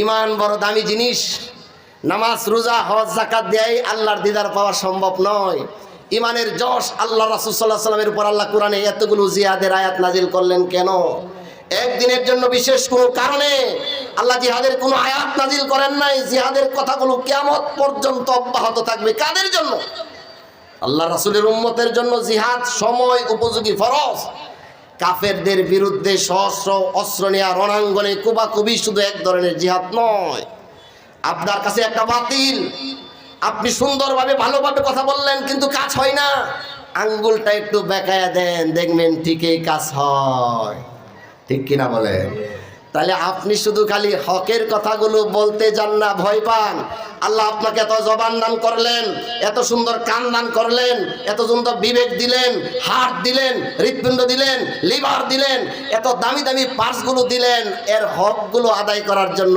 ইমান বড় দামি জিনিস। নামাজ রোজা হজ যাকাত দেয় আল্লাহর দিদার পাওয়া সম্ভব নয়। ইমানের যশ আল্লাহ রাসূল সাল্লাল্লাহু আলাইহি ওয়াসাল্লামের উপর আল্লাহ কোরআনে এতগুলো জিহাদের আয়াত নাজিল করলেন কেন? একদিনের জন্য বিশেষ কোনো কারণে আল্লাহ জিহাদের কোনো আয়াত নাজিল করেন নাই। জিহাদের কথাগুলো কিয়ামত পর্যন্ত অব্যাহত থাকবে। কাদের জন্য? আল্লাহ রাসূলের উম্মতের জন্য জিহাদ সময় উপযোগী ফরজ। কাফেরদের বিরুদ্ধে সহস্র অস্ত্র নিয়ে রণাঙ্গনে কুবাকুবি শুধু এক ধরনের জিহাদ নয়। আপনার কাছে একটা বাতিল, আপনি সুন্দরভাবে ভালোভাবে কথা বললেন কিন্তু কাজ হয় না, আঙ্গুলটা একটু বেঁকায়া দেন, দেখবেন ঠিকই কাজ হয়। ঠিক কিনা বলেন? তাহলে আপনি শুধু খালি হকের কথাগুলো বলতে যান না, ভয় পান। আল্লাহ আপনাকে এত জবান দান করলেন, এত সুন্দর কান দান করলেন, এত সুন্দর বিবেক দিলেন, হার্ট দিলেন, হৃৎপিণ্ড দিলেন, লিভার দিলেন, এত দামি দামি পার্টসগুলো দিলেন, এর হকগুলো আদায় করার জন্য